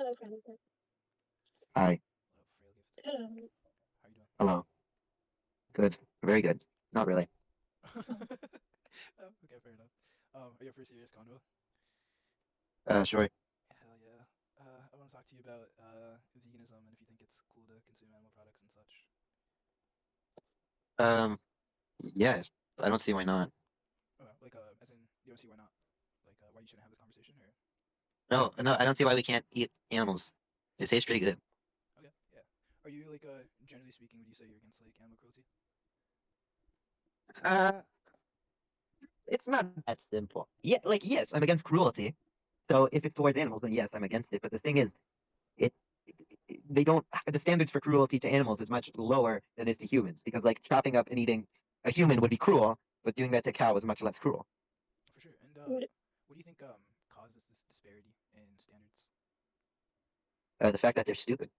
Hello, friend. Hi. Hello, frail gift. Hello. How you doing? Hello. Good. Very good. Not really. Oh, Oh, okay, fair enough. Are you up for a serious convo? Sure. Hell yeah. I want to talk to you about veganism and if you think it's cool to consume animal products and such. Um, yes. I don't see why not. Like, as in, you don't see why not? Like, why you shouldn't have this conversation, or? No, I don't see why we can't eat animals. They taste pretty good. Okay, yeah. Are you, like, generally speaking, would you say you're against, like, animal cruelty? Uh, it's not that simple. Yeah, like, yes, I'm against cruelty. So if it's towards animals, then yes, I'm against it. But the thing is, it, they don't, the standards for cruelty to animals is much lower than is to humans. Because, like, chopping up and eating a human would be cruel, but doing that to a cow is much less cruel. For sure. And, would it, what do you think, causes this disparity in standards? The fact that they're stupid.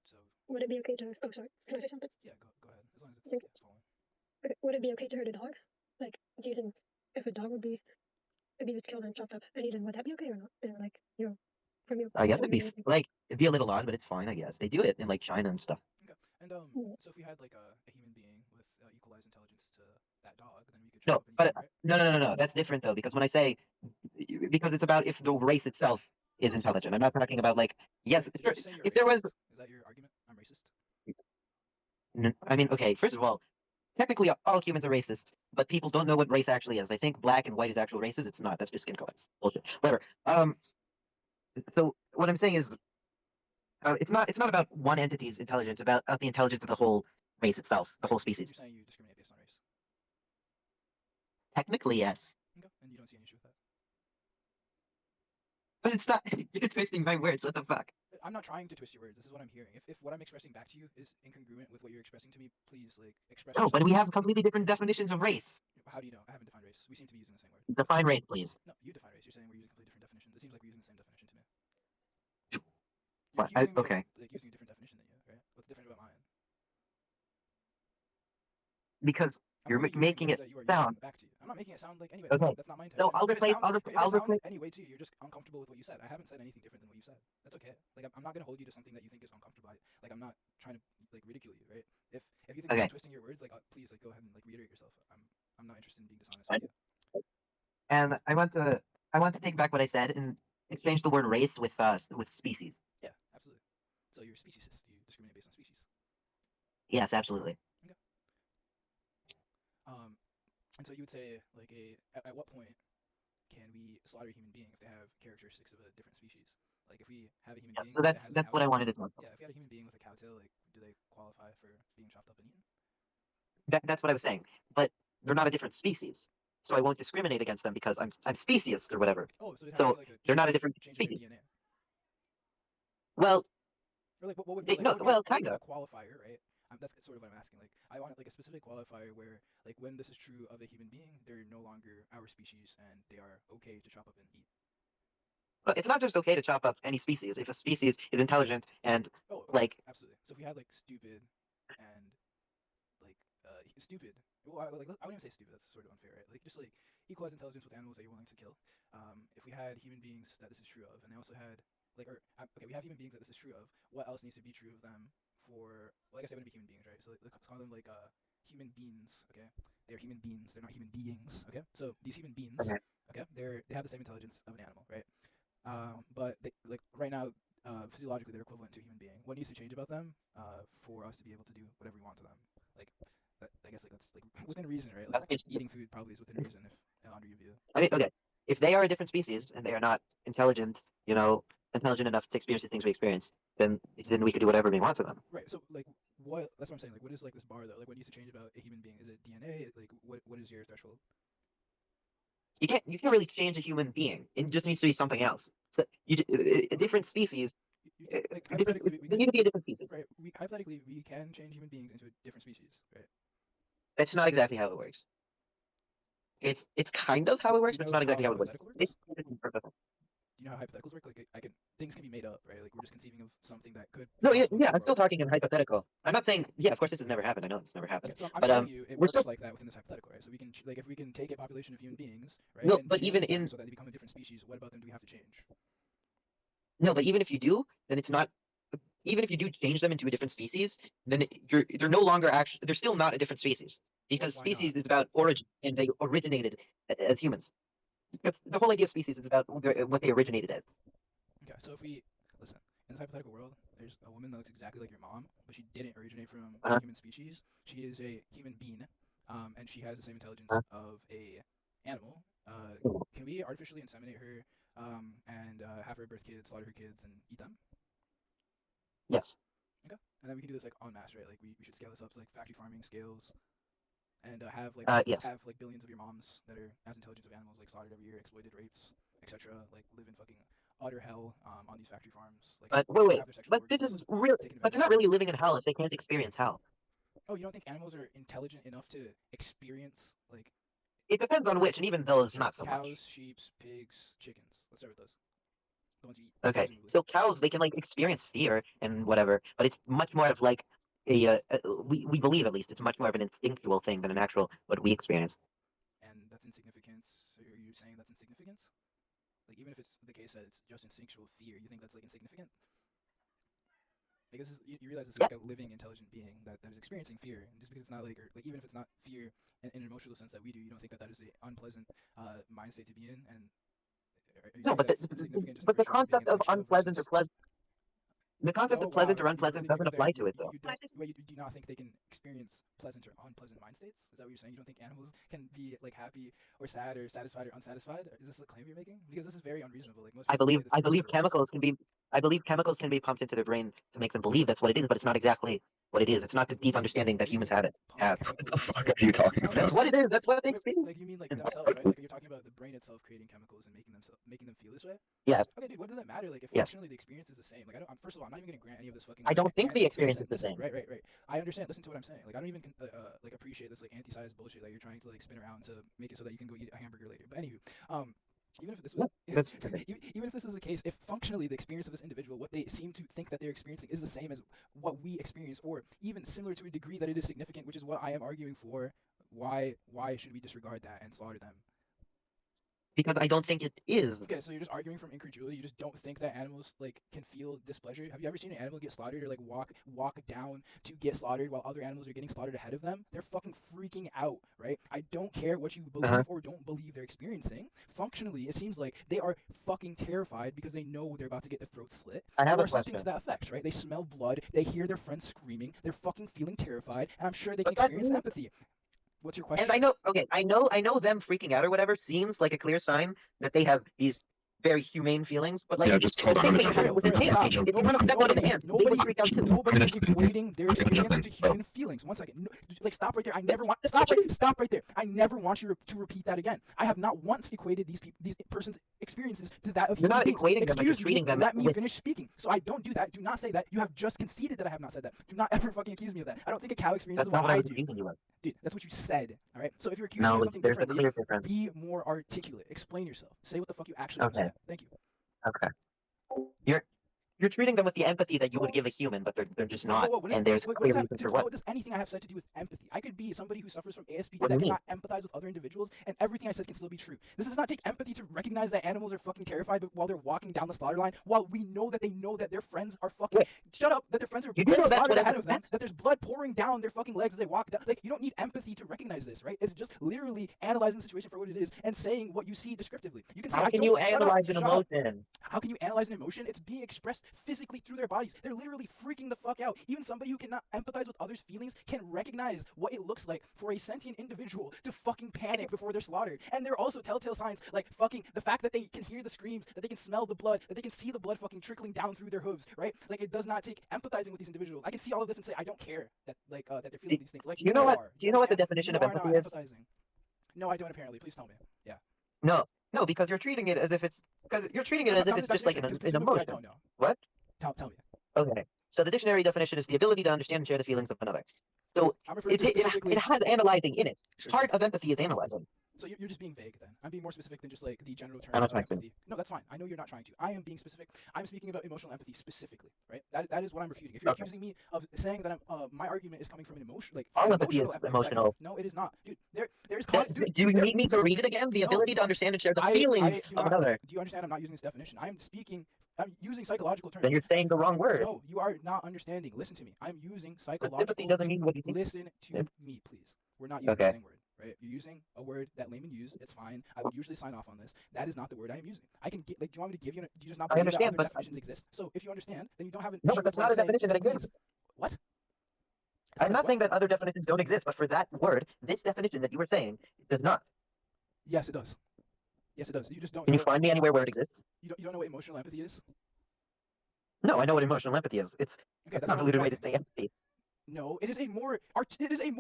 So, would it be okay to? Oh, sorry. Can I say something? yeah, go ahead. As long as I it's, think, yeah, following. okay, would it be okay to hurt a dog? Like, do you think if a dog would be maybe just killed and chopped up and eaten, would that be okay or not? Like, from your I guess point of view, like, it'd be a little odd, but it's fine, I guess. They do it in, like, China and stuff. Okay. And, mm, so if we had, like, a human being with equalized intelligence to that dog, then we could chop No, up and eat but them, right? no. That's different though, because when I say because it's about if the race itself is Oh, intelligent. I'm not talking about like yes, did you sure, just say you're if there was. racist? Is that your argument? I'm racist. I mean, okay. First of all, technically all humans are racist, but people don't know what race actually is. They think black and white is actual races. It's not. That's just skin color. It's bullshit. Whatever. So what I'm saying is, it's not about one entity's intelligence. It's about the intelligence of the whole race itself, the Okay, whole so you're species. saying you discriminate based on race. Technically, yes, Okay, and you don't see an issue with that. but it's not. You're twisting my words. What the fuck? I'm not trying to twist your words. This is what I'm hearing. If what I'm expressing back to you is incongruent with what you're expressing to me, please like express No, but yourself. we have completely different definitions of race. How do you know? I haven't defined race. We seem to be using the same word. Define race, please. No, you define race. You're saying we're using completely different definitions. It seems like we're using the same definition to me. You're What? accusing me of Okay. like using a different definition than you, right? What's different about mine? Because I'm you're only using making words it that you are using sound back to you. I'm not making it sound like anyway. okay. That's not my So intention. If it sounds if it I'll sounds replace. any way to you, you're just uncomfortable with what you said. I haven't said anything different than what you said. That's okay. Like I'm not gonna hold you to something that you think is uncomfortable. Like I'm not trying to like ridicule you, right? If you think that I'm Okay, twisting your words, like please like go ahead and like reiterate yourself. I'm not interested in being dishonest with you. and I want to take back what I said and exchange the word race with species. Yeah, absolutely. So you're a speciesist. You discriminate based on species. Yes, absolutely. Okay. Um, and so you would say like at what point can we slaughter a human being if they have characteristics of a different species? Like if we have a human Yeah. being So that that's has a that's what I cowtail, wanted to talk yeah, about. if we had a human being with a cowtail, like do they qualify for being chopped up and eaten? That's what I was saying. But they're not a different species, so I won't discriminate against them because I'm speciesist or whatever. Oh, so it'd have to be So like a they're not a different change in their species. DNA, Well, or like what would be they like no. Well, what would kind be the of. qualifier, right? That's sort of what I'm asking. Like I want like a specific qualifier where like when this is true of a human being, they're no longer our species and they are okay to chop up and eat. But it's not just okay to chop up any species if a species is intelligent and Oh, okay, like absolutely. So if we had like stupid and like stupid. Well, I wouldn't even say stupid. That's sort of unfair, right? Like just like equalize intelligence with animals that you're willing to kill. If we had human beings that this is true of, and they also had like, or okay, we have human beings that this is true of. What else needs to be true of them for? Well, I guess they wouldn't be human beings, right? So let's call them like human beings. Okay, they're human beings. They're not human beings. Okay, so these human beings. okay, Okay, they have the same intelligence of an animal, right? But they, like right now, physiologically, they're equivalent to a human being. What needs to change about them for us to be able to do whatever we want to them? Like, I guess like that's like within reason, right? Like it's, eating food probably is within reason if under your view. I mean, okay, if they are a different species and they are not intelligent, intelligent enough to experience the things we experience, then we could do whatever we want to them. Right. So like, what? That's what I'm saying. Like, what is like this bar though? Like, what needs to change about a human being? Is it DNA? Like, what is your threshold? You can't really change a human being. It just needs to be something else. So a Okay. different species, Like different. hypothetically, we They need to can be a different species. right. We hypothetically we can change human beings into a different species, right? That's not exactly how it works. It's kind of how it Do works, you but it's know not how exactly how it works. hypothetical works? Do you know how hypotheticals work? Like, I can things can be made up, right? Like, we're just conceiving of something that could No, yeah, possibly be yeah. in the I'm still world. talking in hypothetical. I'm not saying, yeah, of course this has never happened. I know it's never Okay, happened, so I'm but telling you, it we're works still like that within this hypothetical, right? So we can like if we can take a population of human beings, right, no. and But even change them in so that they become a different species. What about them do we have to change? No, but even if you do, then it's not. Even if you do change them into a different species, then they're no longer actually they're still not a different species because Why not? species is about origin and they originated as humans. That's the whole idea of species is about what they originated as. Okay, so if we listen in this hypothetical world, there's a woman that looks exactly like your mom, but she didn't originate from a Uh-huh. human species. She is a human being, and she has the same intelligence Uh-huh. of a animal. Can we artificially inseminate her and have her birth kids, slaughter her kids, and eat them? Yes. Okay, and then we can do this like en masse, right? Like we should scale this up to like factory farming scales, and Yes. have like billions of your moms that are as intelligent of animals, like slaughtered every year, exploited rapes, etc. Like live in fucking utter hell on these factory farms, like But wait. have their sexual But this organs is real. taken But they're advantage not of. really living in hell if they can't experience hell. Oh, you don't think animals are intelligent enough to experience like It depends on which, and even those, sure not so cows, much. sheep, pigs, chickens? Let's start with those. The ones you eat, Okay, presumably. so cows they can like experience fear and whatever, but it's much more of like we believe at least it's much more of an instinctual thing than an actual what we experience. And that's insignificance. Are you saying that's insignificance? Like even if it's the case that it's just instinctual fear, you think that's like insignificant? Like you realize this is like Yes, a living, intelligent being that is experiencing fear, and just because it's not like, or like even if it's not fear in an emotional sense that we do, you don't think that that is an unpleasant mind state to be in? And are you no, saying but that it's insignificant just in but the virtue of it being concept of instinctual unpleasant or versus pleasant, the concept oh of wow, pleasant or you're unpleasant really gonna doesn't go there. apply to it though. You don't wait, you do not think they can experience pleasant or unpleasant mind states? Is that what you're saying? You don't think animals can be like happy or sad or satisfied or unsatisfied? Is this a claim you're making? Because this is very unreasonable. Like most I people would say believe this I is believe ridiculous. chemicals can be I believe chemicals can be pumped into their brain to make them believe that's what it is, but it's not exactly what it is. It's not the deep understanding that What do you humans mean have it pump have. What the chemicals fuck into? are you You talking sound That's like about? what it is. That's what they wait, experience. like you mean like themselves, right? Like you're talking about the brain itself creating chemicals and making them feel this way. Yes, Okay, dude, what does that matter? Like, if yes. functionally the experience is the same, like, first of all, I'm not even gonna grant any of this fucking I like don't think the experience is the listen, same. right. I understand. Listen to what I'm saying. Like, I don't even like appreciate this like anti-science bullshit that you're trying to like spin around to make it so that you can go eat a hamburger later. But anywho, even if this was No, that's even if this was the case, if functionally the experience of this individual, what they seem to think that they're experiencing is the same as what we experience, or even similar to a degree that it is significant, which is what I am arguing for. Why should we disregard that and slaughter them? because I don't think it is. Okay, so you're just arguing from incredulity. You just don't think that animals like can feel displeasure. Have you ever seen an animal get slaughtered or like walk down to get slaughtered while other animals are getting slaughtered ahead of them? They're fucking freaking out, right? I don't care what you Uh-huh. believe or don't believe they're experiencing. Functionally, it seems like they are fucking terrified because they know they're about to get their throat slit I have or a something question. to that effect, right? They smell blood, they hear their friends screaming, they're fucking feeling terrified, and I'm sure they can But that experience empathy. What's your question? and I know, okay, I know them freaking out or whatever seems like a clear sign that they have these very humane feelings, but like Yeah, just the hold on. same I'm thing gonna can jump happen in. with I'm an gonna ant. Stop. jump If you in. want to step on an ant, they will freak out too. Nobody's I'm gonna jump in. equating their I'm gonna jump experience in. to Bro, human feelings. One second. No, like, stop right there. I never want. Stop right there. I never want you to repeat that again. I have not once equated these person's experiences to that of You're human not beings. equating them, but you're Excuse me. treating them Let me with. finish speaking. So I don't do that. Do not say that. You have just conceded that I have not said that. Do not ever fucking accuse me of that. I don't think a cow experiences That's not what what I I was do. accusing you of. Dude, that's what you said. All right. So if you're accusing me No, of something there's a differently, clear difference. be more articulate. Explain yourself. Say what the fuck you actually want to Okay, say. Thank you. okay. You're you're treating them with the empathy that you would give a human, but they're just not, What, and there's a what clear does that, reason dude, for what. what does anything I have said to do with empathy? I could be somebody who suffers from ASPD What do that you mean? cannot empathize with other individuals, and everything I said can still be true. This does not take empathy to recognize that animals are fucking terrified while they're walking down the slaughter line, while we know that they know that their friends are fucking Wait, shut up, that their friends are you do know that's slaughtered what ahead of them, that's that there's blood pouring down their fucking legs as they walk down. Like, you don't need empathy to recognize this, right? It's just literally analyzing the situation for what it is and saying what you see descriptively. You can say, how I can don't you shut up, analyze an shut up. emotion? How can you analyze an emotion? It's being expressed physically through their bodies. They're literally freaking the fuck out. Even somebody who cannot empathize with others' feelings can recognize what it looks like for a sentient individual to fucking panic before they're slaughtered. And there are also telltale signs like fucking the fact that they can hear the screams, that they can smell the blood, that they can see the blood fucking trickling down through their hooves, right? Like, it does not take empathizing with these individuals. I can see all of this and say I don't care that that they're feeling these things. Like, Do you know what? are. Do you know what the understand? definition You of are not empathy is? empathizing. No, I don't apparently. Please tell me. Yeah. No, no, because you're treating it as if it's because you're treating it No, as if tell me it's the just like definition, because an presumably I emotion. don't know. What? Tell me. Okay. So the dictionary definition is the ability to understand and share the feelings of another. So I'm referring to specifically. it has analyzing in it. Sure. Part of empathy is analyzing. So you're just being vague then. I'm being more specific than just like the general I'm terms not of trying to. empathy. No, that's fine. I know you're not trying to. I am being specific. I'm speaking about emotional empathy specifically, right? That is what I'm refuting. If you're Okay. accusing me of saying that my argument is coming from an emotion, like All from empathy is emotional. no, it is not, dude. There's Do you need me to read it again? The ability to understand and share the feelings do of not. another. Do you understand? I'm not using this definition. I am speaking I'm using psychological terms. Then you're saying the wrong word. No, you are not understanding. Listen to me. I'm using But psychological sympathy doesn't mean what you think. Listen to me, please. We're not using the Okay. same word, right? You're using a word that laymen use. It's fine. I would usually sign off on this. That is not the word I am using. I can get, like, do you want me to give you? Do you just not I believe that understand, other but definitions exist? So if you understand, then you don't have an no, issue but that's with what not I'm a saying. definition that Please. exists. What? I'm not saying that other definitions don't exist, but for that word, this definition that you were saying does not. Yes, it does. Yes, it does. You just don't Can you know. find me anywhere where it exists? You don't know what emotional empathy is. No, I know what emotional empathy is. It's Okay, a that's not convoluted way to rejecting. say empathy. No, it is a more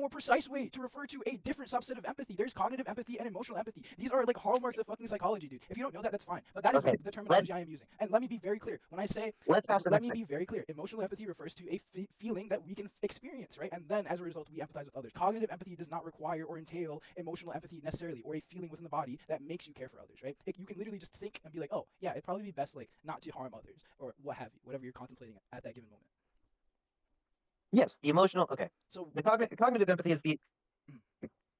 precise way to refer to a different subset of empathy. There's cognitive empathy and emotional empathy. These are like hallmarks of fucking psychology, dude. If you don't know that, that's fine. But that is Okay, the terminology I am using. And let me be very clear. When I say, let's pass the let next me thing. be very clear. Emotional empathy refers to a feeling that we can experience, right? And then as a result, we empathize with others. Cognitive empathy does not require or entail emotional empathy necessarily, or a feeling within the body that makes you care for others, right? You can literally just think and be like, oh, yeah, it'd probably be best like not to harm others, or what have you, whatever you're contemplating at that given moment. Yes, the emotional. Okay, So the cognitive empathy is the.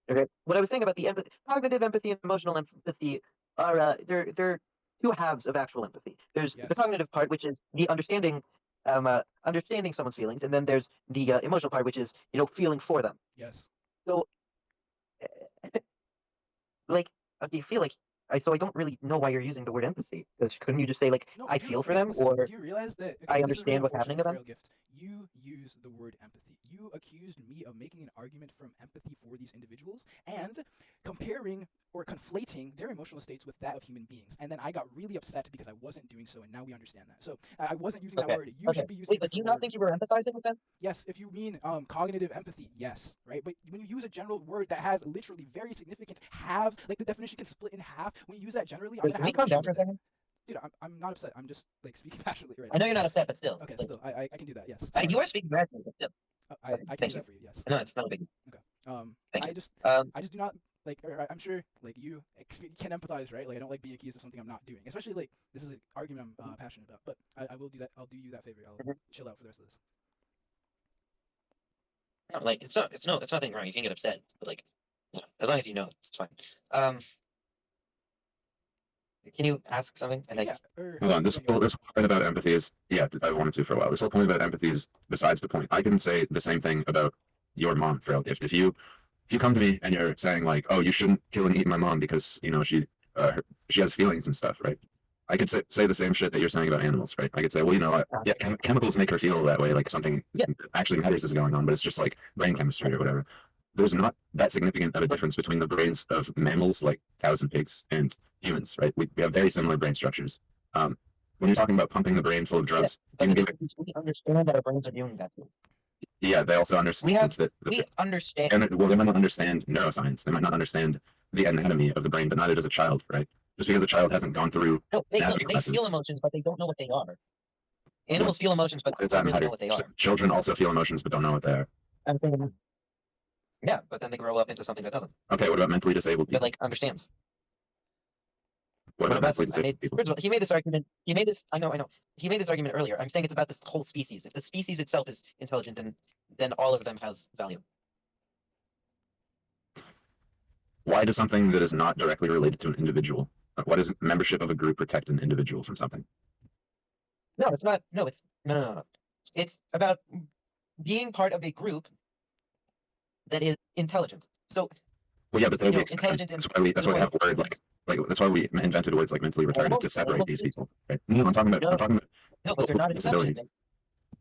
Okay, what I was saying about the cognitive empathy and emotional empathy are they're two halves of actual empathy. There's the yes, cognitive part, which is the understanding someone's feelings, and then there's the emotional part, which is feeling for them. yes. So, like, do you feel like so I don't really know why you're using the word empathy. Because couldn't you just say like No, I do you, feel for okay, them, listen, or do you realize that, okay, I this is really understand what's happening unfortunate to for them? Gift. You use the word empathy. You accused me of making an argument from empathy for these individuals and comparing or conflating their emotional states with that of human beings. And then I got really upset because I wasn't doing so, and now we understand that. So I wasn't using that Okay. word. You Okay. should be using Wait, a but do you different not word. think you were empathizing with them? Yes, if you mean cognitive empathy, yes, right? But when you use a general word that has literally very significant halves, like the definition can split in half, when you use that generally, I'm Wait, going to can we have an calm issue down for a with it. second? Dude, I'm not upset. I'm just like speaking passionately right I now. know you're not upset, but still. Okay, Like, still, I can do that. Yes. Sorry. you are speaking rationally, but still. I Okay, can thank do you. that for you. Yes. No, it's not a big deal. Okay. Thank I you. just Um, I just do not like. Or I'm sure like you can empathize, right? Like I don't like being accused of something I'm not doing, especially like this is an argument I'm passionate about. But I will do that. I'll do you that favor. I'll Mhm. chill out for the rest of this. no, like it's nothing wrong. You can get upset, but like, as long as you know, it's fine. Um, can you ask something? And Okay, like, yeah. Or Hold on, yeah, go ahead. this whole point about empathy is, yeah, I wanted to for a while. This whole point about empathy is besides the point. I can say the same thing about your mom, Phil. If you come to me and you're saying like, oh, you shouldn't kill and eat my mom because she has feelings and stuff, right? I could say the same shit that you're saying about animals, right? I could say, well, yeah, chemicals make her feel that way, like something Yeah. actually matters is going on, but it's just like brain chemistry or whatever. There's not that significant of a difference between the brains of mammals like cows and pigs and humans, right? We have very similar brain structures. When you're talking about pumping the brain full of drugs, but you the can difference is we understand that our brains are doing that. yeah, they also understand We understand. and well, they might not understand neuroscience. They might not understand the anatomy of the brain, but neither does a child, right? Just because a child hasn't gone through No, anatomy they classes, feel emotions, but they don't know what they are. Animals feel emotions, but why does don't that really know matter? what they are. Children also feel emotions, but don't know what they are. Yeah, but then they grow up into something that doesn't. Okay, what about mentally disabled That people? like understands. What about mentally I made, disabled people? first of all, he made this argument. He made this. I know. He made this argument earlier. I'm saying it's about this whole species. If the species itself is intelligent, then all of them have value. Why does something that is not directly related to an individual, why does membership of a group protect an individual from something? No, it's not. No, it's no. It's about being part of a group that is intelligent. So Well, yeah, but there'll be exceptions. intelligent That's why we have a word like that's why we invented words like mentally retarded to separate these people. Right? No, I'm talking about no, people but they're not with an exception. disabilities.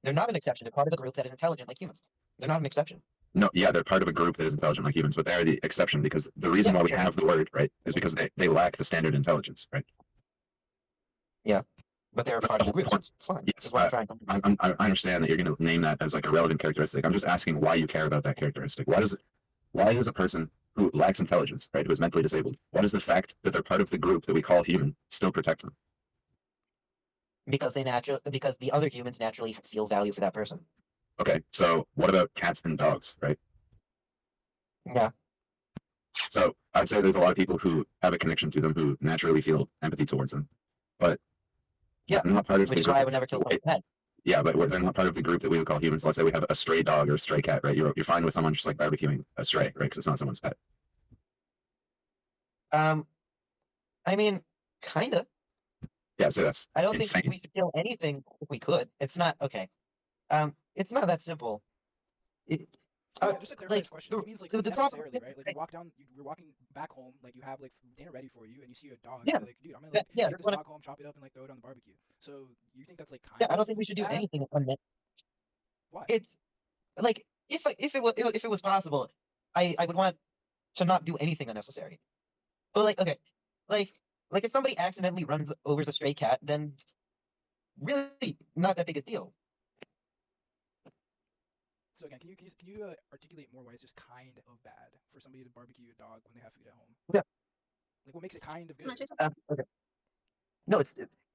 They're not an exception. They're part of a group that is intelligent like humans. They're not an exception. No, yeah, they're part of a group that is intelligent like humans, but they're the exception because the reason why we have the word, right, is because they lack the standard intelligence, right? Yeah, but they're That's part the of the whole group. So point. it's fine. Yes, That's what I'm trying to. I understand that you're going to name that as like a relevant characteristic. I'm just asking why you care about that characteristic. Why does a person who lacks intelligence, right, who is mentally disabled, why does the fact that they're part of the group that we call human still protect them? Because the other humans naturally feel value for that person. Okay, so what about cats and dogs, right? Yeah. So I'd say there's a lot of people who have a connection to them who naturally feel empathy towards them, but Yeah, not part of which the is group. why I would never kill someone's pet. Yeah, but they're not part of the group that we would call humans. Let's say we have a stray dog or a stray cat, right? You're fine with someone just like barbecuing a stray, right? Because it's not someone's pet. I mean, kinda. Yeah, so that's I don't think insane. we should kill anything if we could. It's not okay. It's not that simple. It, Yeah, just to clarify like this question, he means like the problem. necessarily, right? Like you walk down, you're walking back home, like you have like dinner ready for you, and you see a dog, Yeah, you're like, dude, I'm gonna like yeah. take That's this what dog home, chop it up, and like throw it on the barbecue. So you think that's like yeah. kind I of don't think we should do bad? anything on that. Why? It's like if it was possible, I would want to not do anything unnecessary. But like okay, like like if somebody accidentally runs over a stray cat, then really not that big a deal. So again, can you articulate more why it's just kind of bad for somebody to barbecue a dog when they have food at home? Yeah. Like what makes it kind of Can I good? say something? Okay. No,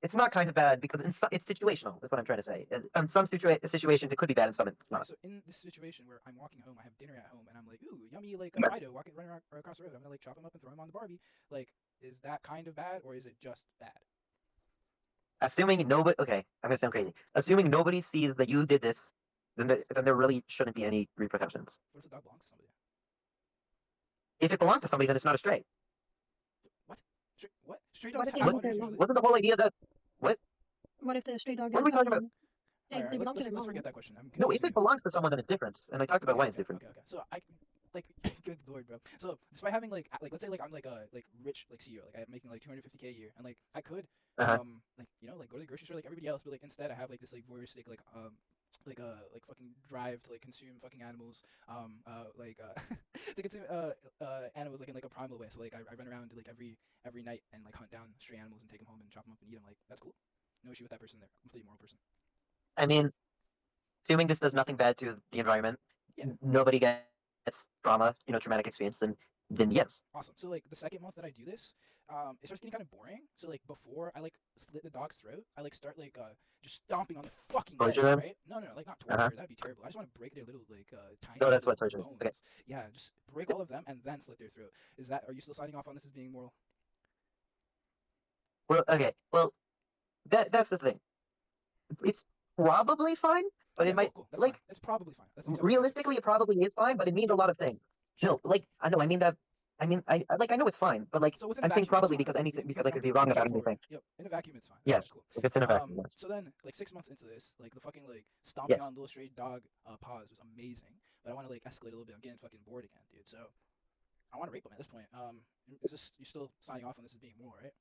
it's not kind of bad because it's situational. That's what I'm trying to say. In some situations, it could be bad. In some, it's Right. not. So in this situation where I'm walking home, I have dinner at home, and I'm like, ooh, yummy, like a Yeah. Fido walking running across the road. I'm gonna like chop him up and throw him on the Barbie. Like, is that kind of bad or is it just bad? Assuming nobody, okay, I'm gonna sound crazy. Assuming nobody sees that you did this, then there really shouldn't be any repercussions. What if the dog belongs to somebody? If it belonged to somebody, then it's not a stray. What? What? Stray What dogs if they have belong to owners their mom? usually. Wasn't the whole idea that what? What if the stray dog What is are we talking about? they, All right, they belong to let's their mom? forget that question. I'm No, confusing if it you. belongs to someone, then it's different. And I talked about why it's different. Okay. So I like good lord, bro. So despite having like let's say like I'm like a like rich like CEO, like I'm making like 250K a year, and like I could Uh-huh. like you know like go to the grocery store like everybody else, but like instead I have like this like voyeuristic like fucking drive to like consume fucking animals to consume animals like in like a primal way. So like I run around like every night and like hunt down stray animals and take them home and chop them up and eat them. Like that's cool. No issue with that person there. Completely moral person. I mean, assuming this does nothing bad to the environment, Yeah. nobody gets trauma, traumatic experience, then yes. Awesome. So like the second month that I do this, it starts getting kind of boring. So like before I like slit the dog's throat, I like start like just stomping on their fucking legs, Torture them? right? No, like not Uh-huh. torture. That'd be terrible. I just want to break their little like tiny No, that's little what torture is. bones. Okay. Yeah, just break all of them and then slit their throat. Are you still signing off on this as being moral? Well, okay. Well, that's the thing. It's probably fine, but Okay, it might cool. That's like fine. It's probably fine. That's an acceptable answer. realistically it probably is fine, but it means a Yep. lot of things. Sure. No, like I know, I mean that. I mean, I know it's fine, but like So within a I'm saying vacuum, probably it's fine. because anything We because I can could be wrong jump about forward. anything. Yep. In a vacuum, it's fine. Yes, Okay, cool. if it's in a vacuum, yes. So then, like 6 months into this, like the fucking like stomping Yes. on little stray dog paws was amazing. But I want to like escalate a little bit. I'm getting fucking bored again, dude. So I want to rape him at this point. Is this you still signing off on this as being moral, right?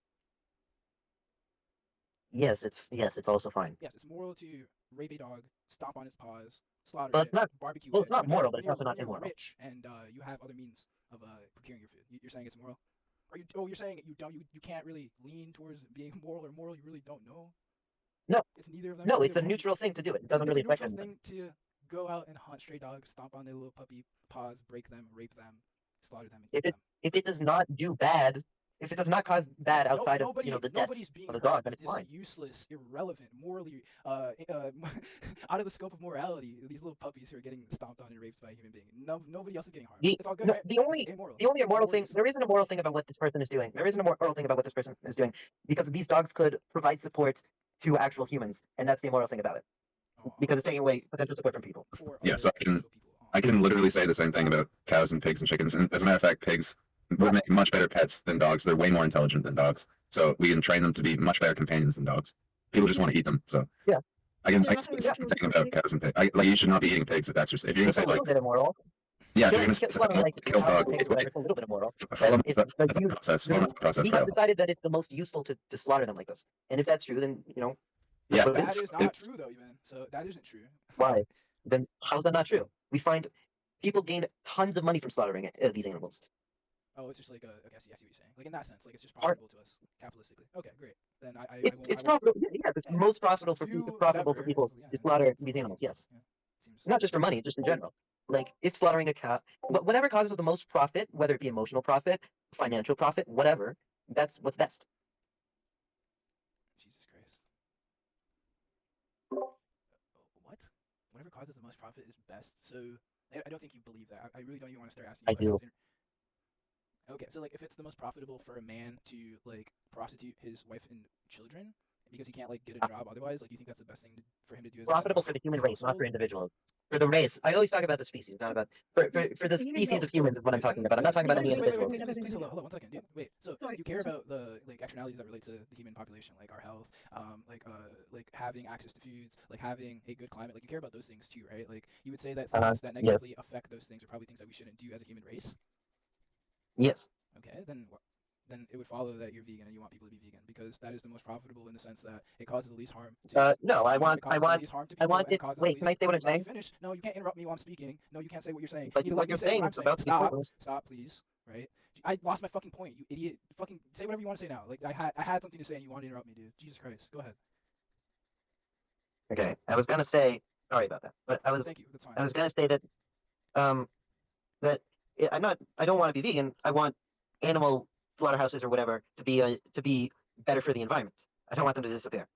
Yes, it's also fine. Yes, it's moral to rape a dog, stomp on its paws, slaughter But it, not barbecue well, it. it's not When you're moral, but when it's you're also when not you're immoral. rich and you have other means of procuring your food. You're saying it's moral? Are you? Oh, you're saying you can't really lean towards being moral or moral. You really don't know. No, It's neither of them. no, Neither it's a one. neutral thing to do it. It It's doesn't a really affect neutral anything. thing to go out and hunt stray dogs, stomp on their little puppy paws, break them, rape them, slaughter them, and eat If it them. if it does not do bad, if it does not cause bad No, outside of the death nobody's being of the hurt. dog, then it's It's fine. useless, irrelevant, morally, out of the scope of morality. These little puppies who are getting stomped on and raped by a human being. No, nobody else is getting harmed. The It's all good, no, right? the It's only amoral. the only immoral No thing worries. there isn't a moral thing about what this person is doing. There isn't a moral thing about what this person is doing because these dogs could provide support to actual humans, and that's the immoral thing about it. Because it's taking away potential support from people. For Yeah, other so actual people. I can literally say the same thing about cows and pigs and chickens. And as a matter of fact, pigs would make much better pets than dogs. They're way more intelligent than dogs. So we can train them to be much better companions than dogs. People just want to eat them. So Yeah. I can They're say also the same emotional thing about support cows and pigs. Like you should not be eating pigs if that's your. If you're gonna It's a say like little bit immoral. yeah, if you're Killing, gonna say well, like, like kill cows or dog, pigs or whatever, it's a little bit immoral. follow It's that, like that's a you, process. Follow the process we for have all. decided that it's the most useful to slaughter them like this. And if that's true, then Yeah, but That is not true, though, even. So that isn't true. why? Then how's that not true? We find people gain tons of money from slaughtering these animals. Oh, it's just like okay, I see what you're saying. Like in that sense, like it's just Are- profitable to us capitalistically. Okay, great. Then I It's won't. it's profitable. Yeah, it's Yeah, most just profitable for do it's profitable whatever. for people Yeah, to slaughter for these money. animals. Yes, Yeah, seems. not just for money, just in general. Like if slaughtering a cow, whatever causes the most profit, whether it be emotional profit, financial profit, whatever, that's what's best. Jesus Christ. What? Whatever causes the most profit is best. So I don't think you believe that. I really don't even want to start asking you I do. questions. Okay, so like if it's the most profitable for a man to like prostitute his wife and children because he can't like get a job otherwise, like do you think that's the best thing for him to do as a head Profitable of for the human a race, not household? for individuals. For the race, I always talk about the species, not about for the human species race. of humans is what I'm talking about. I'm not talking The about any human race individual. has never been Please real. hold on 1 second, dude. Wait, so Sorry, you care sorry. about the like externalities that relate to the human population, like our health, like having access to foods, like having a good climate, like you care about those things too, right? Like you would say that things that Yes, negatively affect those things are probably things that we shouldn't do as a human race. yes. Okay, then it would follow that you're vegan and you want people to be vegan because that is the most profitable in the sense that it causes the least harm to No, you. It causes the least harm to I people want and it it. causes the Wait, can least. I say what I'm Let me saying? finish. No, you can't interrupt me while I'm speaking. No, you can't say what you're saying. But You need to what let me you're say what saying I'm is saying. about to be Stop. pointless. Stop, please. Right? I lost my fucking point, you idiot. Fucking say whatever you want to say now. Like I had something to say and you want to interrupt me, dude. Jesus Christ. Go ahead. Okay, I was gonna say sorry about that, but Thank you. That's fine. I was gonna say that um that I don't want to be vegan. I want animal slaughterhouses or whatever to be better for the environment. I don't want them to disappear.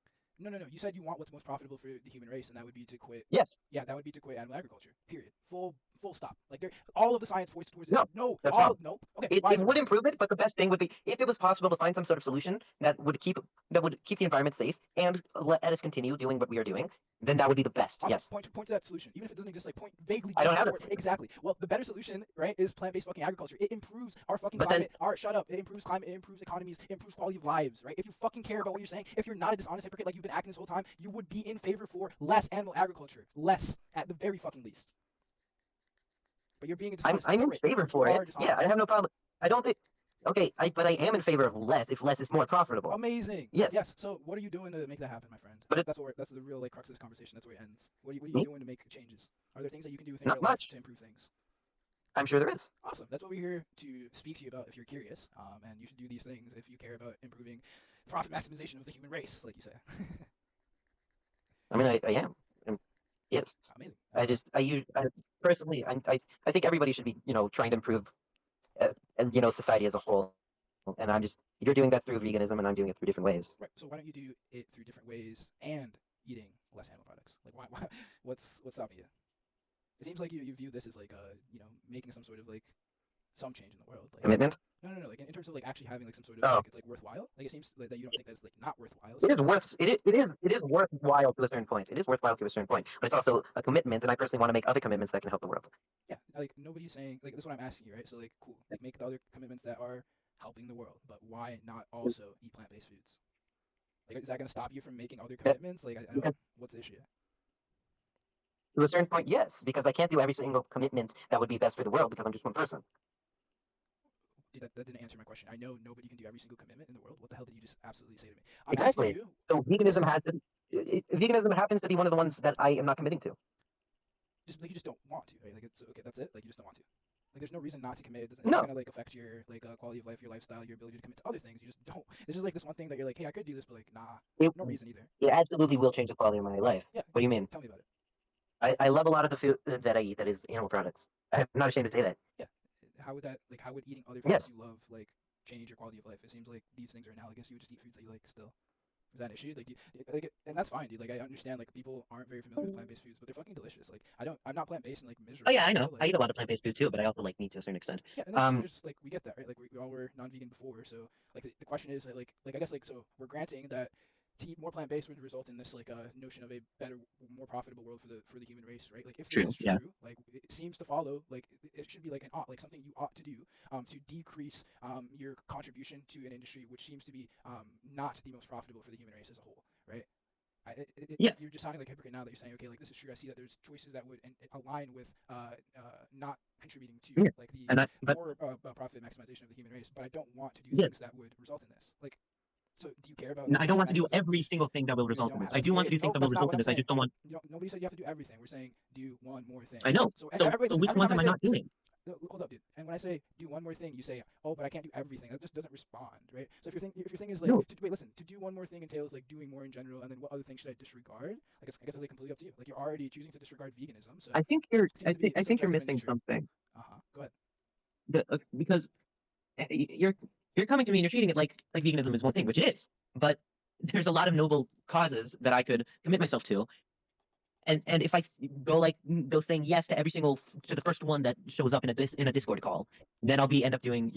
No, no, no. You said you want what's most profitable for the human race, and that would be to quit. Yes. Yeah, that would be to quit animal agriculture. Period. Full stop. Like there, all of the science points towards this. No, No, that's all wrong. nope. Okay, It, why it is it would wrong? improve it, but the best thing would be if it was possible to find some sort of solution that would keep the environment safe and let us continue doing what we are doing. Then that would be the best. Awesome. Yes. Point to that solution, even if it doesn't exist. Like point vaguely. I don't have Toward, it. exactly. Well, the better solution, right, is plant-based fucking agriculture. It improves our fucking But then climate. Our shut up. It improves climate. It improves economies. It improves quality of lives. Right. If you fucking care about what you're saying, if you're not a dishonest hypocrite like you've been acting this whole time, you would be in favor for less animal agriculture. Less, at the very fucking least. But you're being a dishonest I'm in prick. favor for You it. are Yeah, I dishonest. have no problem. I don't think. Okay, but I am in favor of less if less is more profitable. Amazing. Yes. Yes. So what are you doing to make that happen, my friend? But That's the real like crux of this conversation. That's where it ends. What are you me, doing to make changes? Are there things that you can do within not your life much. to improve things? I'm sure there is. Awesome. That's what we're here to speak to you about if you're curious. And you should do these things if you care about improving profit maximization of the human race, like you say. I mean, I am. Yes. Amazing. Personally, I think everybody should be, trying to improve, society as a whole. And you're doing that through veganism, and I'm doing it through different ways. Right. So why don't you do it through different ways and eating less animal products? Like why what's stopping you? It seems like you view this as like making some sort of like some change in the world. Like Commitment. no, like in terms of like actually having like some sort of Oh, like it's like worthwhile. Like it seems like that you don't think that's like not worthwhile. it So is worth it is worthwhile to a certain point. It is worthwhile to a certain point, but it's also a commitment, and I personally want to make other commitments that can help the world. yeah, like nobody's saying like that's what I'm asking you, right? So like cool, like make the other commitments that are helping the world, but why not also eat plant-based foods? Like is that gonna stop you from making other commitments? Like I don't. Because What's the issue? to a certain point, yes, because I can't do every single commitment that would be best for the world because I'm just one person. Dude, that didn't answer my question. I know nobody can do every single commitment in the world. What the hell did you just absolutely say to me? I'm asking Exactly. you. So Listen, veganism happens to be one of the ones that I am not committing to. just like you just don't want to, right? Like it's okay. That's it. Like you just don't want to. Like there's no reason not to commit. It's No. not gonna like affect your like quality of life, your lifestyle, your ability to commit to other things. You just don't. It's just like this one thing that you're like, hey, I could do this, but like, nah, It, no reason either. it absolutely will change the quality of my life. Yeah. What do you mean? Tell me about it. I love a lot of the food that I eat that is animal products. I'm not ashamed to say that. Yeah. How would that like? How would eating other Yes. foods you love like change your quality of life? It seems like these things are analogous. You would just eat foods that you like still. Is that an issue? Like, and that's fine, dude. Like, I understand, like, people aren't very familiar with plant-based foods, but they're fucking delicious. Like, I'm not plant-based and like miserable. Oh yeah, I know. Like, I eat a lot of plant-based food too, but I also like meat to a certain extent. yeah, and there's like we get that, right? Like, we all were non-vegan before, so like the question is like I guess like so we're granting that to eat more plant-based would result in this like notion of a better, more profitable world for the human race, right? Like if this is true, Yeah. like it seems to follow, like it should be like an ought, like something you ought to do to decrease your contribution to an industry which seems to be not the most profitable for the human race as a whole, right? Yes. You're just sounding like a hypocrite now that you're saying, okay, like this is true. I see that there's choices that would align with not contributing to Yeah. like the But more profit maximization of the human race, but I don't want to do Yes. things that would result in this. Like, so do you care about? I don't want to do maximization? every single thing that will You result don't in this. have- I do want to do no, things that that's will not result what in I'm this. I just saying. don't want. Nobody said you have to do everything. We're saying do one more thing. I know. So, So everybody, which every ones time am I say, not doing? hold up, dude. And when I say do one more thing, you say, oh, but I can't do everything. That just doesn't respond, right? So if your thing is like, No. wait, listen, to do one more thing entails like doing more in general, and then what other things should I disregard? I guess it's like completely up to you. Like you're already choosing to disregard veganism, so I think you're. it seems to be I think you're subjective in missing nature. something. Go ahead. Because you're coming to me and you're treating it like veganism is one thing, which it is. But there's a lot of noble causes that I could commit myself to. And if I go saying yes to every single to the first one that shows up in a Discord call, then I'll end up doing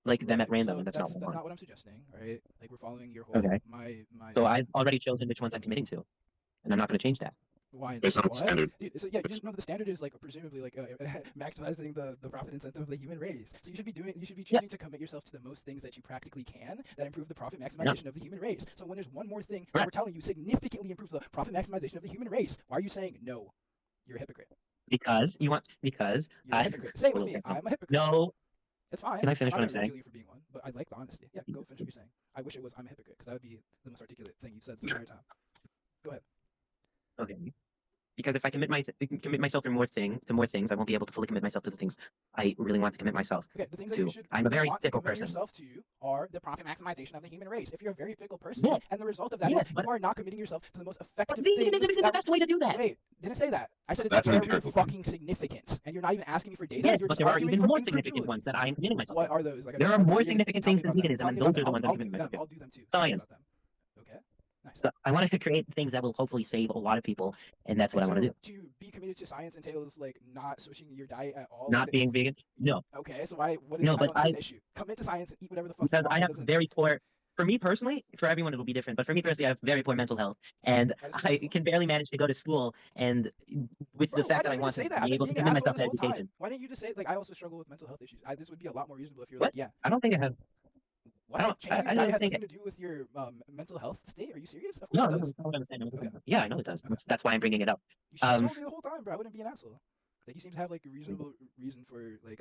like them at Right, random, so and that's not what I want. not what I'm suggesting, right? Like we're following your whole Okay. my So I've already chosen which ones I'm committing to, and I'm not going to change that. Why? Based on What? standard. Dude, so yeah, you just know that the standard is like presumably like maximizing the profit incentive of the human race. So you should be choosing to commit yourself to the most things that you practically can that improve the profit maximization of the human race. So when there's one more thing that we're telling you significantly improves the profit maximization of the human race, why are you saying no? You're a hypocrite. Because You're a hypocrite. Say it with me. I'm a hypocrite. No. It's fine. Can I finish I'm what not I'm gonna saying? ridicule you for being one, but I like the honesty. Yeah, go finish what you're saying. I wish it was I'm a hypocrite because that would be the most articulate thing you've said this entire time. Go ahead. Okay. Because if I commit myself to more things, I won't be able to fully commit myself to the things I really want to commit myself Okay, the things that to. you should I'm a really very want to fickle commit person. yourself to are the profit maximization of the human race. If you're a very fickle person, Yes. and the result of that Yes, is but you are not committing yourself to the most effective veganism things. isn't the best way to do that. Wait, didn't say that. I said it's That's an very empirical fucking significant, and you're not even asking me for data. Yes, You're but just there are arguing even from more significant incredulity. ones that I'm committing myself What to. are those? Like, There are okay, more tell significant me things than about them. veganism, Tell and me those about are the them. ones I'm I'll committing do myself them. to. I'll do them too. Science. Tell me about them. Okay. Nice. So I want to create things that will hopefully save a lot of people, and that's what I want to do. To be committed to science entails like not switching your diet at all. Not being vegan? No. Okay, so why? What is? No, I but don't see an issue. Commit to science and eat whatever the fuck you because want. I It have doesn't. very poor. For me personally, for everyone it'll be different, but for me personally, I have very poor mental health, and That is I acceptable. can barely manage to go to school. And with Bro, the why fact that I didn't you want just say to that? I've be been able to being an commit asshole myself this to whole time. education. Why didn't you just say like I also struggle with mental health issues? This would be a lot more reasonable if you're What? like, yeah. I don't think I have. What? I don't. Changing your I diet don't has think. nothing to do with your mental health state? Are you serious? Of course No, it no, does. no, I understand. Okay. Yeah, I know it does. Okay. That's why I'm bringing it up. You should have told me the whole time, bro. I wouldn't be an asshole. Like you seem to have like a reasonable reason for like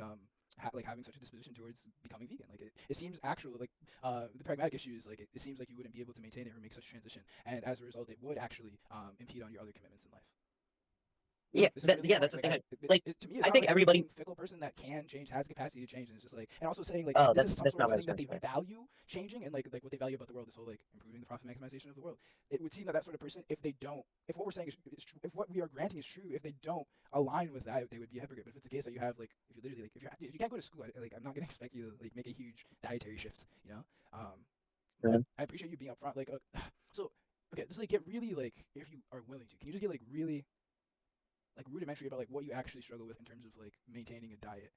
having such a disposition towards becoming vegan. Like it seems actual like the pragmatic issue is like it seems like you wouldn't be able to maintain it or make such a transition, and as a result, it would actually impede on your other commitments in life. Yeah, This is that, really yeah, the that's the point. thing. Like, Like, to me, it I sounds think like everybody. you're being a fickle person that can change, has the capacity to change, and it's just like, and also saying like Oh, this is some that's sort not of what I thing that was they trying to say. value changing, and like what they value about the world is whole like improving the profit maximization of the world. It would seem that sort of person, if what we're saying is true, if what we are granting is true, if they don't align with that, they would be a hypocrite. But if it's the case that you have like, if you literally like, if you can't go to school, like I'm not gonna expect you to like make a huge dietary shift, you know. Yeah. I appreciate you being upfront. Like, so okay, just like get really like if you are willing to, can you just get like really like rudimentary about like what you actually struggle with in terms of like maintaining a diet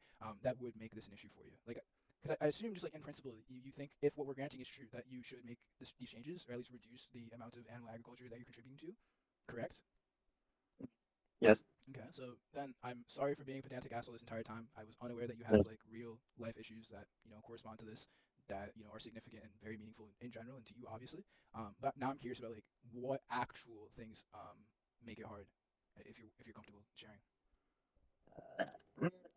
that would make this an issue for you? Like, because I assume just like in principle, you think if what we're granting is true, that you should make these changes or at least reduce the amount of animal agriculture that you're contributing to, correct? Yes. Okay, so then I'm sorry for being a pedantic asshole this entire time. I was unaware that you have like real life issues that correspond to this, that are significant and very meaningful in general and to you obviously. But now I'm curious about like what actual things make it hard, if you're comfortable sharing.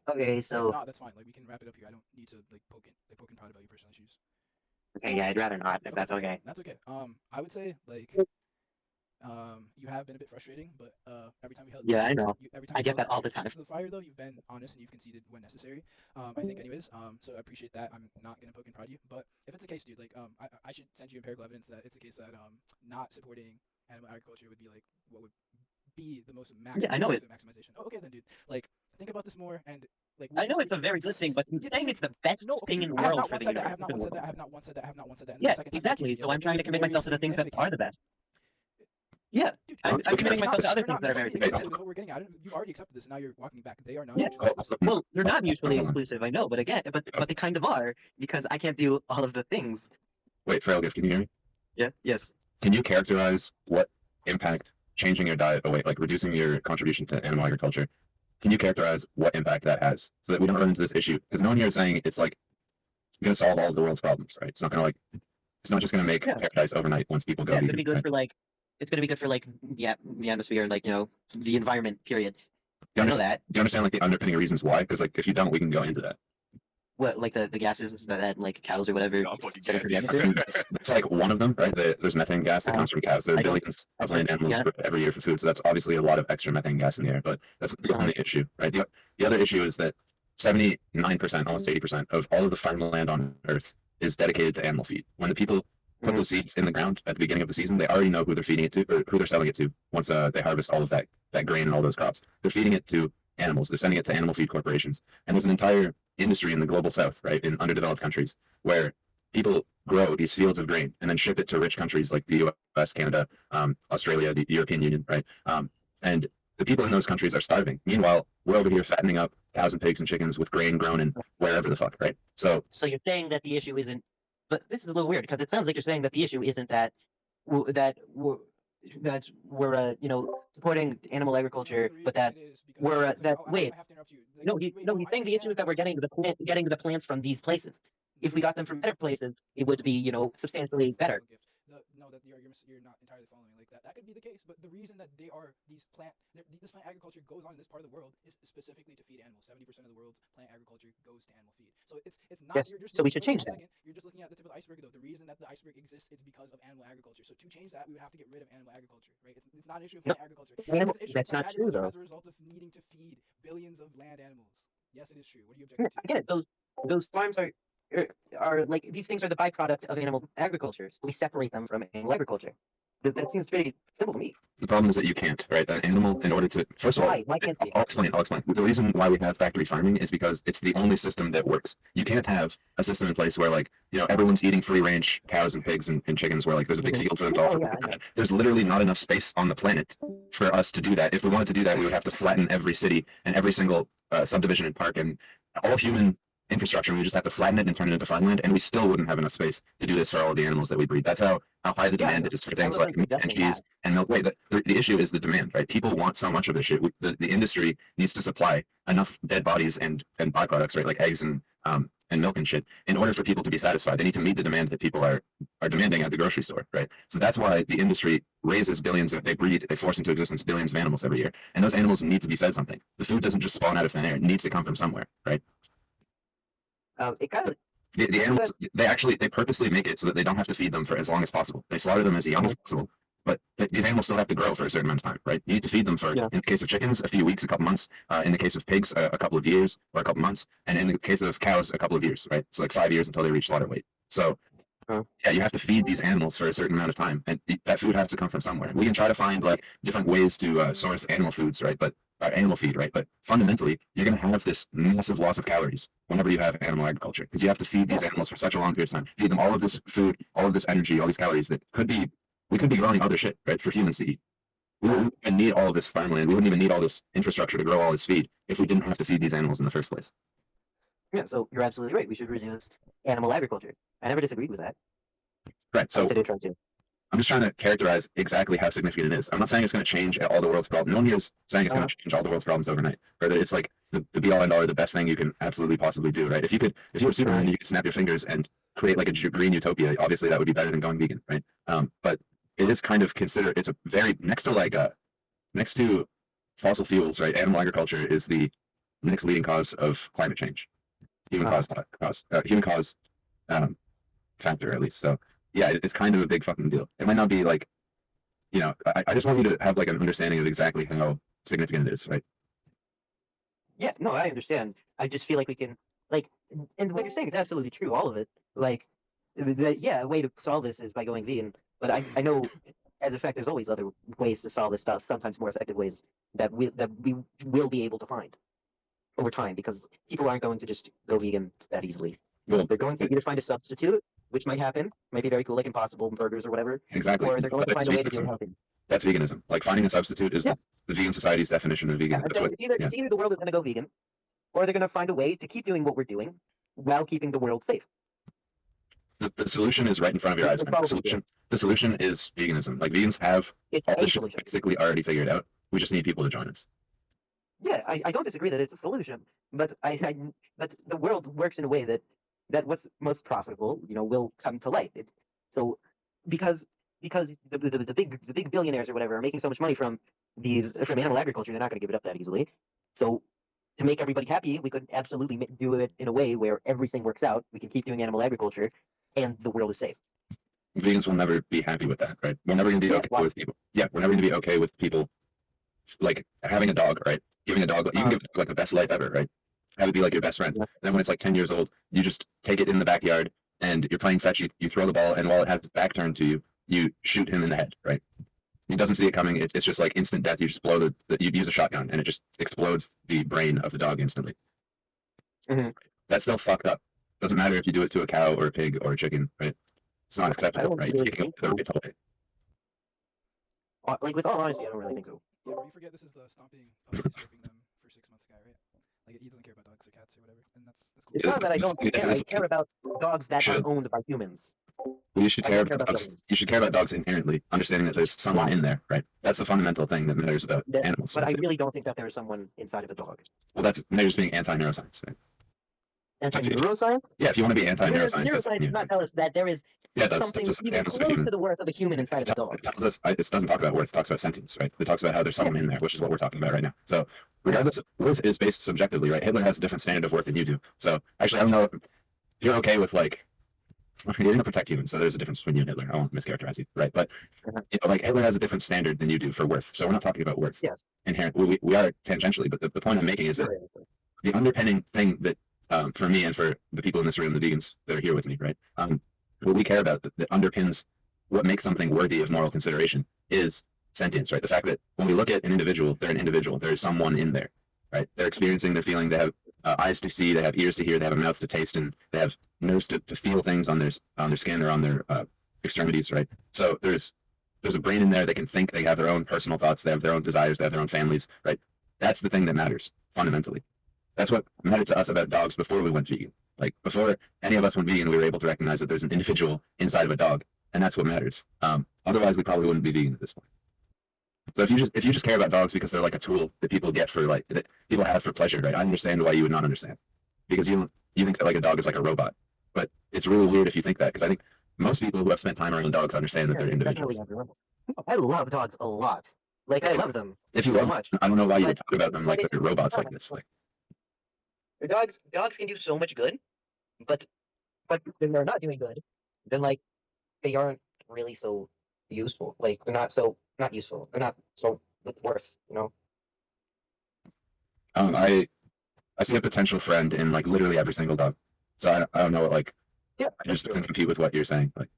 Okay, If so not, that's fine. Like we can wrap it up here. I don't need to like poke and prod about your personal issues. okay, yeah, I'd rather not if that's okay. That's okay. I would say like you have been a bit frustrating, but every time we held Yeah, I know. every time I you get held that all your the feet time. to the fire though, you've been honest and you've conceded when necessary. I think anyways. So I appreciate that. I'm not gonna poke and prod you, but if it's the case, dude, like I should send you empirical evidence that it's the case that not supporting animal agriculture would be like what would be the most maximum Yeah, I know it. maximization. Oh, okay then, dude. Like think about this more and like I know it's a very good thing, but saying it's the best no, okay, thing dude, in the I have world not for once the said that. I universe. have not once said that. I have not once said that. I have not once said that. And Yeah, the second time exactly. you So I'm trying to commit myself to the things that are the best. Yeah, Dude, I'm committing myself to other they're not things that are very mutually good. exclusive with what we're getting at. You've already accepted this, and now you're walking back. They are not Yeah. mutually exclusive. Well, they're not mutually exclusive, I know, but again, but they kind of are because I can't do all of the things. Wait, Frail Gift, can you hear me? Yeah. Yes. Can you characterize what impact changing your diet away, like reducing your contribution to animal agriculture, can you characterize what impact that has so that we don't run into this issue? Because no one here is saying it's like going to solve all of the world's problems, right? It's not going to it's not just going to make paradise overnight once people go. Yeah, it's vegan, going to be good right? for like, it's going to be good for like, the atmosphere and like, the environment, period. I know that. Do you understand like the underpinning reasons why? Because like if you don't, we can go into that. What, like the gases that like cows or whatever. It's like one of them, right? There's methane gas that comes from cows. There are billions of land animals every year for food, so that's obviously a lot of extra methane gas in the air. But that's the only issue, right? The other issue is that 79%, almost 80% of all of the farmland on Earth is dedicated to animal feed. When the people put those seeds in the ground at the beginning of the season, they already know who they're feeding it to or who they're selling it to. Once they harvest all of that grain and all those crops, they're feeding it to animals. They're sending it to animal feed corporations, and there's an entire industry in the global south, right, in underdeveloped countries, where people grow these fields of grain and then ship it to rich countries like the U.S., Canada, Australia, the European Union, right? And the people in those countries are starving. Meanwhile, we're over here fattening up cows and pigs and chickens with grain grown in wherever the fuck, right? So you're saying that the issue isn't, but this is a little weird because it sounds like you're saying that the issue isn't that we're supporting animal No, agriculture, the but reason that it is because we're it's like, that oh, wait I have to interrupt you. Like, no wait, no no, he's I saying the issue is understand that we're that. getting the plants from these places. If we got them from better places, it would be substantially better. Gift. No, that you're not entirely following. Like that could be the case, but the reason that they are this plant agriculture goes on in this part of the world is specifically to feed animals. 70% of the world's plant agriculture goes to animal feed. So it's not Yes, you're just so we looking. should Wait, change one that. second. You're just looking at the tip of the iceberg though. The reason that the iceberg exists is because of animal agriculture. So to change that, we would have to get rid of animal agriculture, right? It's not an issue of No, plant agriculture. It's an issue of that's plant not true agriculture though. as a result of needing to feed billions of land animals. Yes, it is true. What are you Yeah, objecting I to? get it. Those farms are like these things are the byproduct of animal agriculture. So we separate them from animal agriculture. That seems pretty simple to me. The problem is that you can't, right? An animal, in order to, first of all, Why? Why can't we? I'll explain. I'll explain. The reason why we have factory farming is because it's the only system that works. You can't have a system in place where, like, everyone's eating free range cows and pigs and chickens, where like there's a big field for them to all. Oh yeah, I know. There's literally not enough space on the planet for us to do that. If we wanted to do that, we would have to flatten every city and every single subdivision and park and all human infrastructure. We just have to flatten it and turn it into farmland, and we still wouldn't have enough space to do this for all of the animals that we breed. That's how high the Yeah, I demand know. is for I'm things not like meat and suggesting cheese that. and milk. Wait, the issue is the demand, right? People want so much of this shit. The industry needs to supply enough dead bodies and byproducts, right, like eggs and milk and shit, in order for people to be satisfied. They need to meet the demand that people are demanding at the grocery store, right? So that's why the industry raises billions of, they force into existence billions of animals every year, and those animals need to be fed something. The food doesn't just spawn out of thin air; it needs to come from somewhere, right? It kind of The animals, they purposely make it so that they don't have to feed them for as long as possible. They slaughter them as young as possible, but these animals still have to grow for a certain amount of time, right? You need to feed them for, Yeah. in the case of chickens, a few weeks, a couple months. In the case of pigs, a couple of years or a couple months, and in the case of cows, a couple of years, right? It's like 5 years until they reach slaughter weight. So yeah, you have to feed these animals for a certain amount of time, and that food has to come from somewhere. We can try to find like different ways to source animal foods, right? But animal feed, right? But fundamentally, you're going to have this massive loss of calories whenever you have animal agriculture, because you have to feed these animals for such a long period of time, feed them all of this food, all of this energy, all these calories that we could be growing other shit, right, for humans to eat. We wouldn't even need all of this farmland. We wouldn't even need all this infrastructure to grow all this feed if we didn't have to feed these animals in the first place. Yeah, so you're absolutely right. We should reduce animal agriculture. I never disagreed with that. Right. So I did try to. I'm just trying to characterize exactly how significant it is. I'm not saying it's going to change all the world's problems. No one here is saying it's going to change all the world's problems overnight, or that it's like the be all end all or the best thing you can absolutely possibly do, right? If you were Superman, you could snap your fingers and create like a green utopia. Obviously, that would be better than going vegan, right? But it is kind of considered. It's a very next to fossil fuels, right? Animal agriculture is the next leading cause of climate change, human caused factor at least. So yeah, it's kind of a big fucking deal. It might not be like, I just want you to have like an understanding of exactly how significant it is, right? Yeah, no, I understand. I just feel like we can, like, and what you're saying is absolutely true, all of it. Like, yeah, a way to solve this is by going vegan. But I know, as a fact, there's always other ways to solve this stuff. Sometimes more effective ways that we will be able to find over time, because people aren't going to just go vegan that easily. Well, They're going to either find a substitute, which might happen, might be very cool, like Impossible Burgers or whatever. exactly. Or they're going to That's find a way to do it veganism. healthy. That's veganism. Like finding a substitute is Yeah. the vegan society's definition of vegan. Yeah, That's what, it's either the world is going to go vegan, or they're going to find a way to keep doing what we're doing while keeping the world safe. the solution is right in front of your eyes. The solution is veganism. Like vegans have It's all a this shit solution. basically already figured out. We just need people to join us. Yeah, I don't disagree that it's a solution, but but the world works in a way that what's most profitable, will come to light. So because the big billionaires or whatever are making so much money from animal agriculture, they're not going to give it up that easily. So to make everybody happy, we could absolutely do it in a way where everything works out. We can keep doing animal agriculture, and the world is safe. Vegans will never be happy with that, right? We're never going to be okay with people. Yeah, we're never going to be okay with people like having a dog, right? Giving a dog, you can give it like the best life ever, right? Have it be like your best friend. Yeah. Then when it's like 10 years old, you just take it in the backyard and you're playing fetch. You throw the ball, and while it has its back turned to you, you shoot him in the head, right? He doesn't see it coming. It's just like instant death. You just blow you use a shotgun and it just explodes the brain of the dog instantly. Mm-hmm. That's still fucked up. Doesn't matter if you do it to a cow or a pig or a chicken, right? It's not acceptable, right? It's taking up the right to life. Like, with all honesty, I don't really think so. Yeah, but you forget this is the stomping puppies stripping them for 6 months guy, right? Like he doesn't care about dogs or cats or whatever, and that's cool. It's not that I don't care. I care about dogs that are owned by humans. Well, you should I care don't care about about dogs. feelings. You should care about dogs inherently, understanding that there's someone in there, right? That's the fundamental thing that matters about animals. But I really don't think that there is someone inside of a dog. Well, that's just being anti-neuroscience, right? Anti-neuroscience? Yeah, if you want to be anti-neuroscience, that's Neuroscience does not tell us that there is yeah, it does. something Just even animals are close human. to the worth of a human inside of a dog. It tells us. It doesn't talk about worth. It talks about sentience, right? It talks about how there's someone in there, which is what we're talking about right now. So, regardless, worth is based subjectively, right? Hitler has a different standard of worth than you do. So, actually, I don't know if you're okay with like you're going to protect humans, so there's a difference between you and Hitler. I won't mischaracterize you, right? But like Hitler has a different standard than you do for worth. So we're not talking about worth. Yes. Inherent. We are tangentially, but the point I'm making is that the underpinning thing that for me and for the people in this room, the vegans that are here with me, right? What we care about that underpins what makes something worthy of moral consideration is sentience, right? The fact that when we look at an individual, they're an individual. There is someone in there, right? They're experiencing, they're feeling. They have eyes to see, they have ears to hear, they have a mouth to taste, and they have nerves to feel things on their skin or on their extremities, right? So there's a brain in there. They can think. They have their own personal thoughts. They have their own desires. They have their own families, right? That's the thing that matters fundamentally. That's what mattered to us about dogs before we went vegan. Like before any of us went vegan, we were able to recognize that there's an individual inside of a dog, and that's what matters. Otherwise, we probably wouldn't be vegan at this point. So if you just care about dogs because they're like a tool that people get for like that people have for pleasure, right? I understand why you would not understand because you think that like a dog is like a robot, but it's really weird if you think that because I think most people who have spent time around dogs understand that they're individuals. I love dogs a lot. Like I love them. If you love much, them, I don't know why you would but- talk about them like but they're robots like this. Like Dogs can do so much good, but when they're not doing good, then like they aren't really so useful. Like they're not useful. They're not so worth. You know. I see a potential friend in like literally every single dog. So I don't know what like Yeah. it just doesn't compete with what you're saying. Like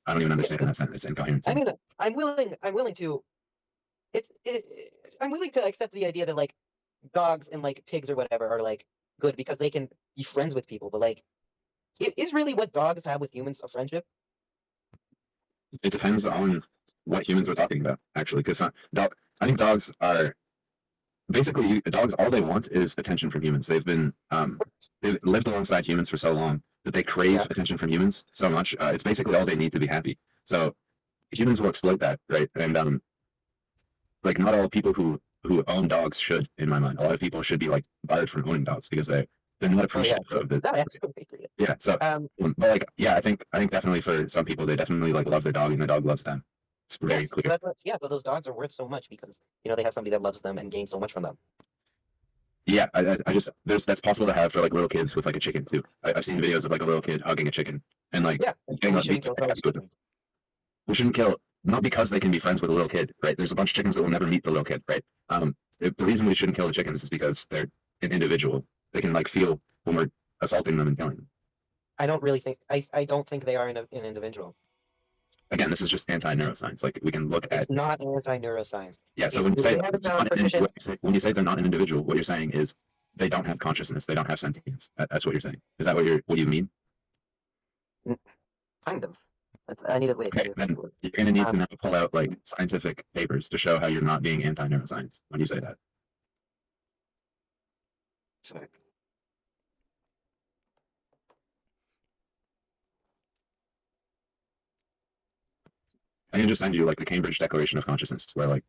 I don't even understand that sentence. It's incoherent. I mean, I'm willing to. I'm willing to accept the idea that like dogs and like pigs or whatever are like good because they can be friends with people. But like, is really what dogs have with humans a friendship? It depends on what humans are talking about, actually. Because I think dogs are basically dogs. All they want is attention from humans. They've lived alongside humans for so long that they crave attention from humans so much. It's basically all they need to be happy. So humans will exploit that, right? And like not all people who own dogs should, in my mind. A lot of people should be like barred from owning dogs because they're not appreciative of it. That absolutely agree. Yeah. So, but like, yeah, I think definitely for some people, they definitely like love their dog and the dog loves them. It's very clear. So those dogs are worth so much because they have somebody that loves them and gains so much from them. Yeah, I just that's possible to have for like little kids with like a chicken too. I've seen videos of like a little kid hugging a chicken and like getting we shouldn't kill those chickens. we shouldn't kill not because they can be friends with a little kid, right? There's a bunch of chickens that will never meet the little kid, right? The reason we shouldn't kill the chickens is because they're an individual. They can like feel when we're assaulting them and killing them. I don't think they are an individual. Again, this is just anti-neuroscience. Like we can look at. It's not anti-neuroscience. Yeah. So when you say they're not an individual, what you're saying is they don't have consciousness. They don't have sentience. That's what you're saying. Is that what you mean? Kind of. I need a way. Okay, then you're going to need to now pull out like scientific papers to show how you're not being anti-neuroscience when you say that. Sorry. I can just send you like the Cambridge Declaration of Consciousness, where like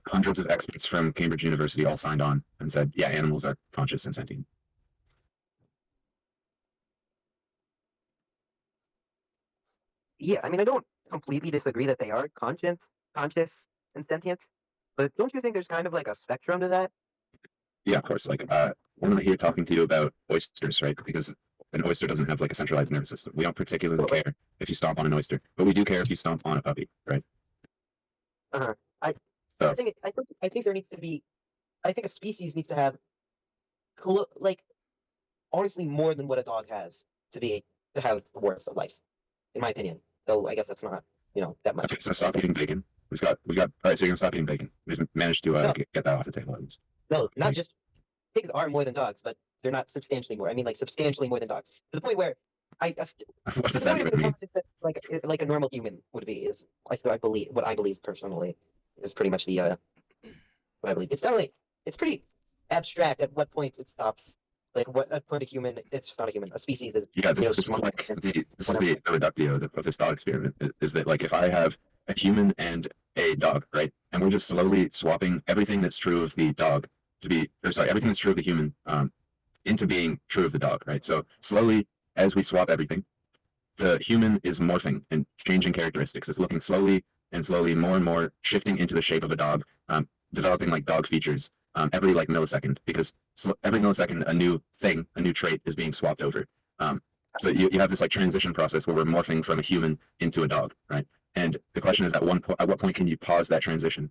hundreds of experts from Cambridge University all signed on and said, yeah, animals are conscious and sentient. Yeah, I mean, I don't completely disagree that they are conscious, and sentient, but don't you think there's kind of like a spectrum to that? Yeah, of course. Like, we're not here talking to you about oysters, right? Because an oyster doesn't have like a centralized nervous system. We don't particularly care if you stomp on an oyster, but we do care if you stomp on a puppy, right? I think there needs to be. I think a species needs to have, like, honestly, more than what a dog has to have the worth of life, in my opinion. Though I guess that's not that much. Okay, so stop eating bacon. We've got. All right, so you're gonna stop eating bacon. We've managed to get that off the table at least. No, not just pigs are more than dogs, but they're not substantially more. I mean, like substantially more than dogs. To the point where What does that even mean? Like a normal human would be is I believe what I believe personally is pretty much the what I believe. It's pretty abstract at what point it stops Like what a point a human, it's not a human, a species is. Yeah, You know, this is smart like and this is whatever. the reductio of this thought experiment is that like if I have a human and a dog, right, and we're just slowly swapping everything that's true of the dog to be, or sorry, everything that's true of the human into being true of the dog, right? So slowly as we swap everything, the human is morphing and changing characteristics. It's looking slowly and slowly more and more shifting into the shape of a dog, developing like dog features every like millisecond because every millisecond a new thing, a new trait is being swapped over. So you have this like transition process where we're morphing from a human into a dog, right? And the question is at what point can you pause that transition